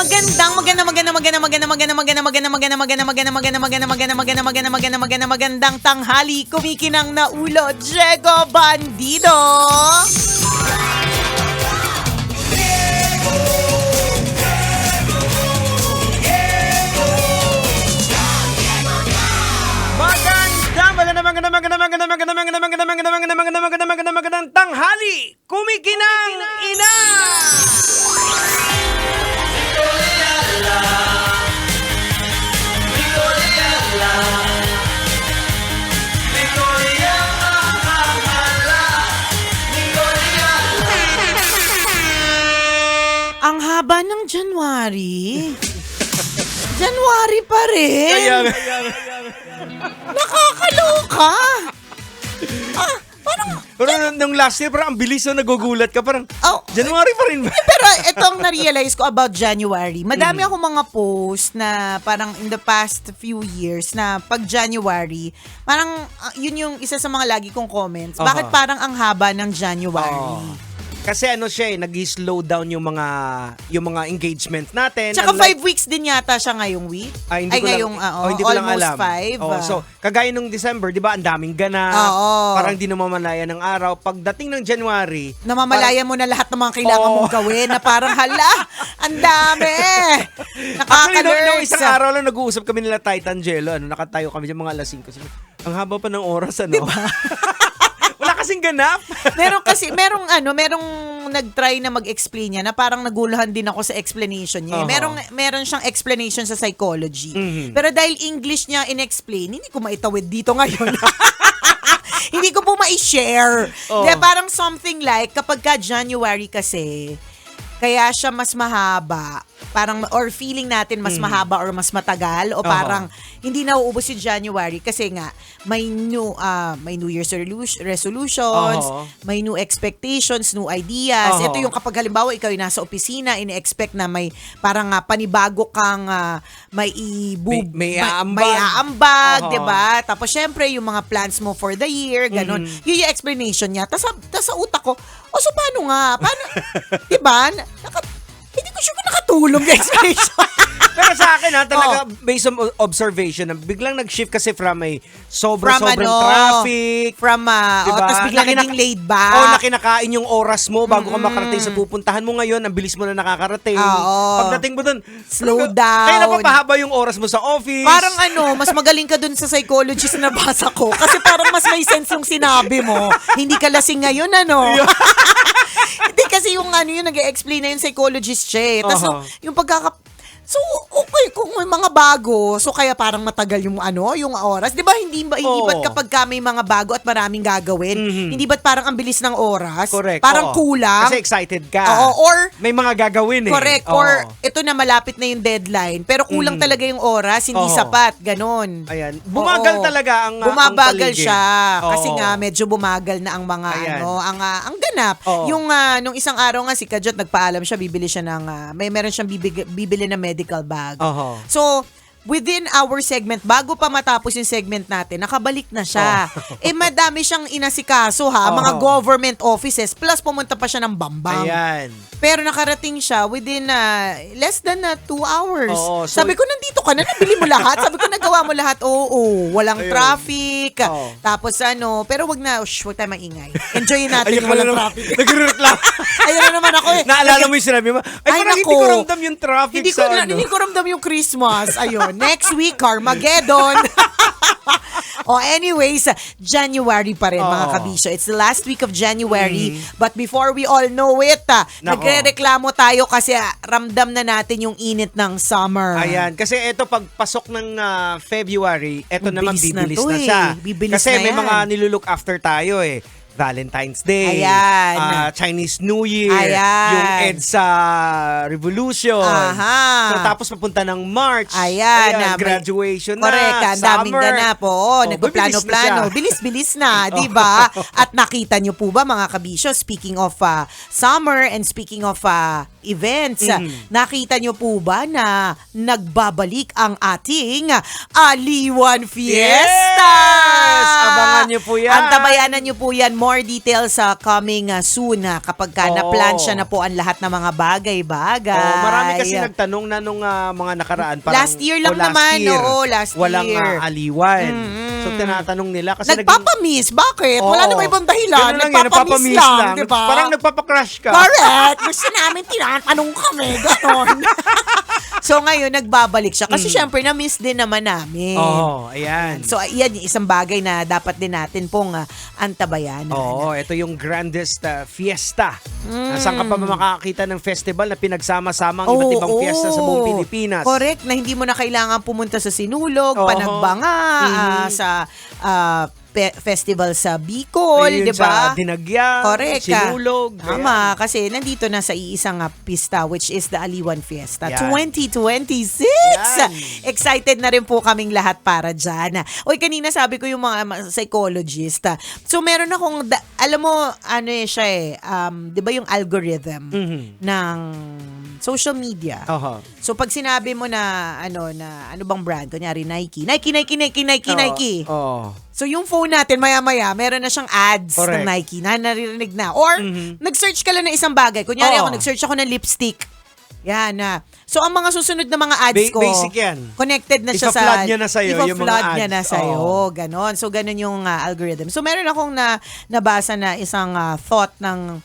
Magandang tanghali, kumikinang na ulo, Diego Bandido. Magandang tanghali, kumikinang ina. Ang haba ng January. January pa rin. Nakakaloka. Pero nung last year, parang ang bilis na nagugulat ka. Parang, January pa rin ba? Pero itong na-realize ko about January, madami ako mga post na parang in the past few years na pag January, parang yun yung isa sa mga lagi kong comments. Bakit parang ang haba ng January? Kasi ano siya nag-slow down yung mga engagement natin. Tsaka 5 weeks din yata siya ngayong week. Hindi ko lang alam. Almost 5. So, kagaya nung December, di ba, ang daming ganap. Parang di namamalaya ng araw. Pagdating ng January, namamalaya mo na lahat ng mga kailangan mong gawin na parang hala, ang dami. Actually, nung isang araw lang nag-uusap kami nila Titan Jello, nakatayo kami dyan mga alas 5. Ang haba pa ng oras, ano? Diba? Wala kasing ganap. merong nag-try na mag-explain niya na parang naguluhan din ako sa explanation niya. Meron siyang explanation sa psychology. Pero dahil English niya in-explain, hindi ko maitawid dito ngayon. Hindi ko po ma-share. Parang something like, kapag ka January kasi, kaya siya mas mahaba, parang or feeling natin mas mahaba or mas matagal o parang hindi nauubos si January kasi nga may New Year's resolutions, may new expectations, new ideas. Ito yung kapag halimbawa ikaw ay nasa opisina, ini-expect na may parang panibago kang may aambag, 'di ba? Tapos syempre yung mga plans mo for the year, ganun. Yun yung explanation niya. Tas sa utak ko, so paano nga? Paano? 'Di ba? Hindi ko sure nakatulong yung explanation. Pero sa akin talaga based on observation, biglang nag-shift kasi from sobrang traffic. Diba? Tapos biglang naging laid back. Na kinakain yung oras mo bago ka makarating sa pupuntahan mo ngayon. Ang bilis mo na nakakarating. Pagdating mo dun, slow down. Kaya napapahaba yung oras mo sa office. Parang mas magaling ka dun sa psychologist na nabasa ko. Kasi parang mas may sense yung sinabi mo. Hindi ka lasing ngayon, Hindi kasi yung nag-e-explain na yung psychologist siya. Tapos yung So, okay, kung may mga bago, so kaya parang matagal yung yung oras. 'Di ba hindi ba't kapag may mga bago at maraming gagawin, hindi ba't parang ang bilis ng oras? Correct. Parang kulang. Kasi excited ka. Or may mga gagawin correct. Or ito na malapit na yung deadline, pero kulang talaga yung oras, hindi sapat, ganon. Ayan. Bumagal talaga ang bumabagal ang siya kasi nga medyo bumagal na ang mga ang ganap. Yung nung isang araw nga si Kajot nagpaalam siya, bibili siya ng meron siyang bibili na medical bag. So, within our segment, bago pa matapos yung segment natin, nakabalik na siya. Madami siyang inasikaso mga government offices, plus pumunta pa siya ng Bambang. Ayan. Pero nakarating siya within less than 2 hours. So, sabi ko, nandito ka na, nabili mo lahat. Sabi ko, nagawa mo lahat. Walang traffic. Tapos pero wag tayo maingay. Enjoyin natin yung walang traffic. Nagre-reklamo. Ayun na naman ako Naalala mo yung sinabi mo? Parang hindi ko ramdam yung traffic Hindi ko ramdam yung Christmas. Ayun. Next week, Carmageddon. Anyways, January pa rin, mga kabisyo. It's the last week of January. But before we all know it, nagre-reklamo tayo kasi ramdam na natin yung init ng summer. Ayan. Kasi ito, pagpasok ng February, ito naman bibilis na siya. Bibilis kasi na may yan. mga nilulook after tayo Valentine's Day. Ayan. Chinese New Year. Ayan. Yung EDSA Revolution. So, tapos papunta ng March. Ayan. Graduation correct, na. Ang daming ganap. Nagpaplano-plano. Bilis-bilis na, di ba? At nakita nyo po ba, mga kabisyo, speaking of summer and speaking of events, nakita nyo po ba na nagbabalik ang ating Aliwan Fiesta? Yes! Abangan nyo po yan. Antabayanan nyo po yan more details coming soon kapag na-plansya na po ang lahat ng mga bagay-bagay. Marami kasi nagtanong na nung mga nakaraan. Parang, last year lang naman. Last walang year. aliwan. So, tinatanong nila. Kasi nagpapamiss. Bakit? Wala namang ibang dahilan. Nagpapamiss lang. Diba? Parang nagpapacrush ka. Correct. Gusto namin tinatanong kami. Ganon. So, ngayon, nagbabalik siya. Kasi syempre, na-miss din naman namin. Ayan. So, yan yung isang bagay na dapat din natin pong antabayanan. Ito yung grandest fiesta. Saan ka pa makakita ng festival na pinagsama-sama ang iba't ibang fiesta sa buong Pilipinas? Correct, na hindi mo na kailangan pumunta sa Sinulog, Panagbanga, sa festival sa Bicol, di ba? Sa Dinagyang, correct, Sinulog. Tama, kasi nandito na sa iisang pista, which is the Aliwan Fiesta 2026. Yan. Excited na rin po kaming lahat para dyan. Oy, kanina sabi ko yung mga psychologist. So, meron akong, alam mo, siya di ba yung algorithm ng social media. So, pag sinabi mo na, ano bang brand? Kunyari, Nike. Nike. So, yung phone natin, maya-maya, meron na siyang ads ng Nike na naririnig na. Or, nag-search ka lang ng isang bagay. Kunyari nag-search ako ng lipstick. Yan na. So, ang mga susunod na mga ads ko, basic yan. connected na siya sa... Ipa-flood niya na sa'yo yung mga ads. niya na sa'yo. Ganon. So, ganon yung algorithm. So, meron akong nabasa na isang thought ng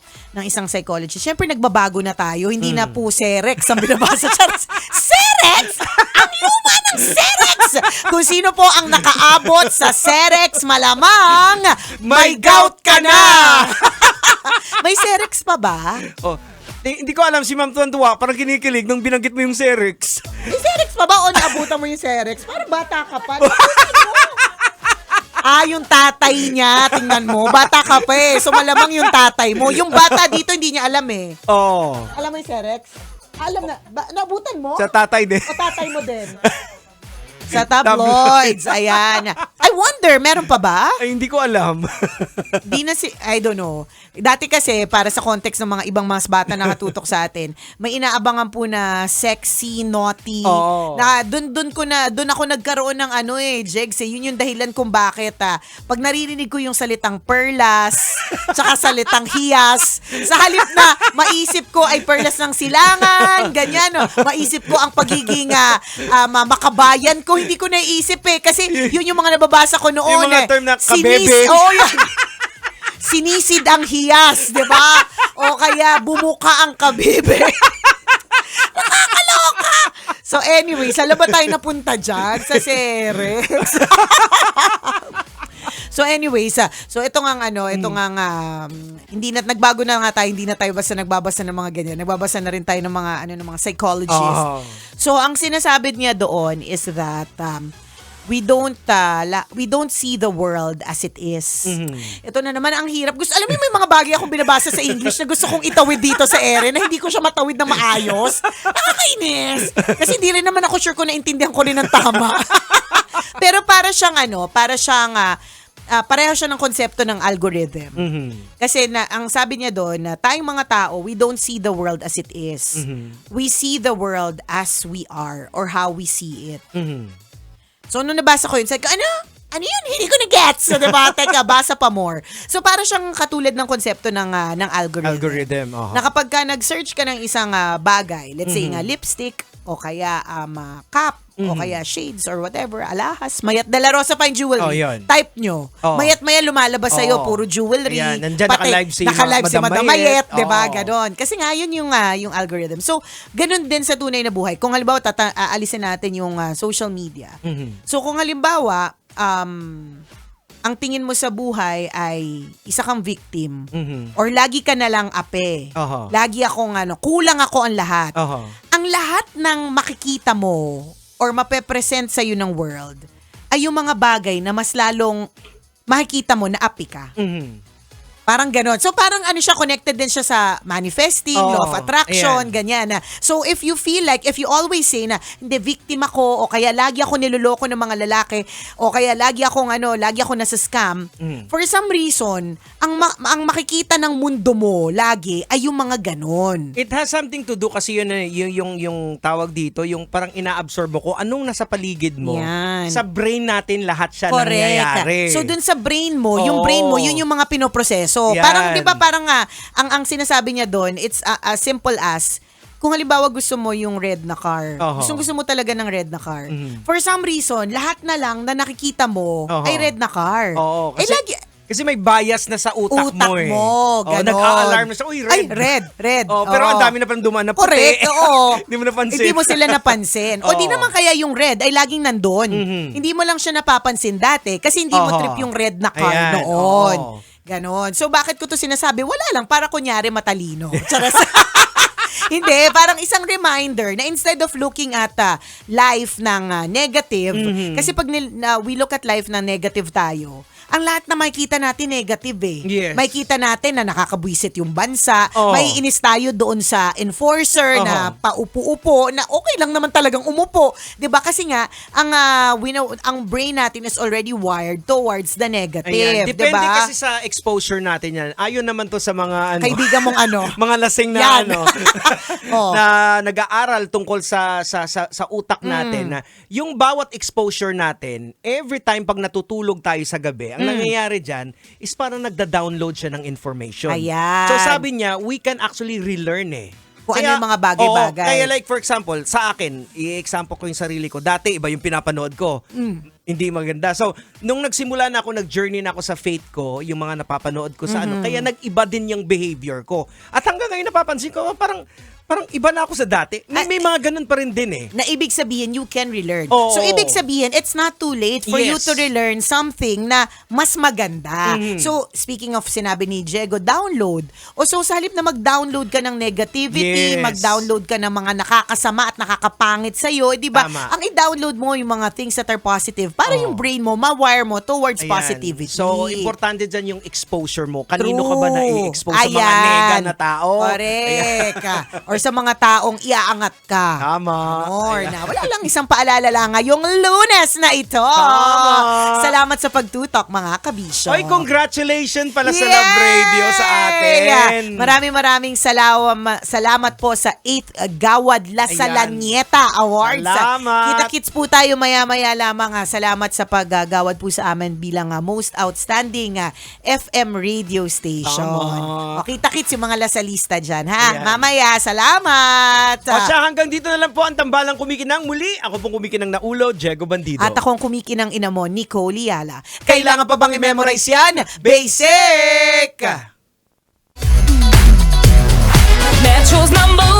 isang psychologist. Siyempre, nagbabago na tayo. Hindi na po Cerex ang binabasa. Cerex? Ang luma ng Cerex! Kung sino po ang nakaabot sa Cerex, malamang may gout ka na! May Cerex pa ba? Hindi ko alam, si Ma'am Tuan-Tuwa, parang kinikilig nung binanggit mo yung Cerex. May Cerex pa ba o naabutan mo yung Cerex? Parang bata ka pa. Yung tatay niya, tingnan mo, bata ka pa eh. So malamang yung tatay mo. Yung bata dito, hindi niya alam eh. Alam mo yung Cerex? Alam na. Naabutan mo? Sa tatay din. O tatay mo din? Sa tabloids. Ayan. I wonder, meron pa ba? Ay, hindi ko alam. I don't know. Dati kasi, para sa context ng mga ibang mas bata na nakatutok sa atin, may inaabangan po na sexy, naughty. Na dun ako nagkaroon ng Jegs, yun yung dahilan kung bakit pag naririnig ko yung salitang perlas, tsaka salitang hiyas, sa halip na maisip ko ay perlas ng silangan, ganyan, maisip ko ang pagiging makabayan ko, hindi ko naiisip kasi yun yung mga nababasa ko noon. Yung mga term na kabebe. Yan. Sinisid ang hiyas, di ba? O kaya bumuka ang kabebe. Nakakaloka! So anyway, saan ba tayo napunta dyan? Sa Cerex. So anyways, so ito nga hindi na nagbago na nga tayo, hindi na tayo basta nagbabasa ng mga ganyan. Nagbabasa na rin tayo ng mga ng mga psychologists. So ang sinasabi niya doon is that we don't see the world as it is. Ito na naman ang hirap. Alam mo, may mga bagay akong binabasa sa English na gusto kong itawid dito sa ere na hindi ko siya matawid na maayos. Nakakainis. Kasi hindi rin naman ako sure kung naintindihan ko rin ng tama. Pero pareho siya ng konsepto ng algorithm. Kasi ang sabi niya doon na tayong mga tao, we don't see the world as it is. We see the world as we are or how we see it. So, nung nabasa ko yun, sabi ko, ano yun? Hindi ko na-gets. So, diba? Teka, basa pa more. So, para siyang katulad ng konsepto ng algorithm. Na kapag ka nag-search ka ng isang bagay, let's say nga lipstick, o kaya cap, o kaya shades or whatever, alahas, mayat de la rosa pa yung jewelry. Type nyo. Mayat-maya lumalabas sa'yo, puro jewelry. Ayan, nandyan naka-live si Madam Mayet, diba? Ganon. Kasi nga, yun yung algorithm. So, ganun din sa tunay na buhay. Kung halimbawa, aalisin natin yung social media. So, kung halimbawa, ang tingin mo sa buhay ay isa kang victim or lagi ka na lang ape. Lagi akong kulang ako ang lahat. Ang lahat ng makikita mo or mapepresent sa'yo ng world ay yung mga bagay na mas lalong makikita mo na api ka. Parang ganon. So parang ano siya, connected din siya sa manifesting, law of attraction, ganyan. So if you feel like, if you always say na, hindi, victim ako, o kaya lagi ako niloloko ng mga lalaki, o kaya lagi ako nasa scam, for some reason, ang makikita ng mundo mo lagi ay yung mga ganon. It has something to do kasi yun yung tawag dito, yung parang inaabsorb ko anong nasa paligid mo. Yan. Sa brain natin lahat siya nangyayari. So dun sa brain mo, yung brain mo, yun yung mga pinoproseso. Yan. Parang 'di ba parang ang sinasabi niya doon, it's as simple as kung halimbawa gusto mo yung red na car. Gusto mo talaga ng red na car. For some reason, lahat na lang na nakikita mo ay red na car. Kasi may bias na sa utak mo eh. Ganon. Nag-a-alarm na siya, uy, red. Ay, red. Pero ang dami na pang dumaan na puti. Correct, oo. Hindi mo napansin. Hindi mo sila napansin. O di naman kaya yung red ay laging nandun. Hindi mo lang siya napapansin dati kasi hindi mo trip yung red na car noon. Ganon. So bakit ko to sinasabi? Wala lang, para kunyari matalino. Charas. Hindi, parang isang reminder na instead of looking at life ng negative, kasi pag we look at life na negative tayo, ang lahat na makikita natin negative eh. Yes. Makikita natin na nakakabwisit yung bansa, maiinis tayo doon sa enforcer na paupo-upo, na okay lang naman talagang umupo. 'Di ba? Kasi nga, ang brain natin is already wired towards the negative. Ayan. Depende diba? kasi sa exposure natin yan. Ayon naman to sa mga kaibigan mong mga lasing na Yan. na nag-aaral tungkol sa utak natin na yung bawat exposure natin, every time pag natutulog tayo sa gabi, ang nangyayari dyan is parang nagda-download siya ng information. Ayan. So sabi niya, we can actually relearn eh. Kung ano yung mga bagay-bagay. Kaya like for example, sa akin, i-example ko yung sarili ko. Dati iba yung pinapanood ko. Hindi maganda. So, nung nagsimula na ako, nag-journey na ako sa faith ko, yung mga napapanood ko sa kaya nag-iba din yung behavior ko. At hanggang ngayon napapansin ko, parang iba na ako sa dati. May mga ganun pa rin din eh. Na ibig sabihin, you can relearn. Oo. So, ibig sabihin, it's not too late for you to relearn something na mas maganda. So, speaking of sinabi ni Diego, download. So, sa halip na mag-download ka ng negativity, mag-download ka ng mga nakakasama at nakakapangit sa'yo, di ba? Tama. Ang i-download mo yung mga things that are positive para yung brain mo, ma-wire mo towards Ayan. positivity. So, importante dyan yung exposure mo. Kanino ka ba True. na-i-expose sa mga nega na tao? Correct. Or sa mga taong iaangat ka. Tama. Or na, wala lang isang paalala lang ngayong Lunes na ito. Tama. Salamat sa pagtutok, mga kabisyo. Oy, congratulations pala sa Love Radio sa atin. Maraming salamat po sa 8th Gawad La Salanieta Awards. Salamat. Kita-kits po tayo maya-maya lamang. Salamat sa paggawad po sa amin bilang most outstanding FM radio station. Tama. O, kita-kits yung mga lasalista dyan, ha? Ayan. Mamaya, salamat. O siya, hanggang dito na lang po ang tambalang kumikinang muli. Ako pong kumikinang na ulo, Diego Bandido. At akong kumikinang ina mo, Nicole Liala. Kailangan pa bang i-memorize yan? Basic! Metro's #1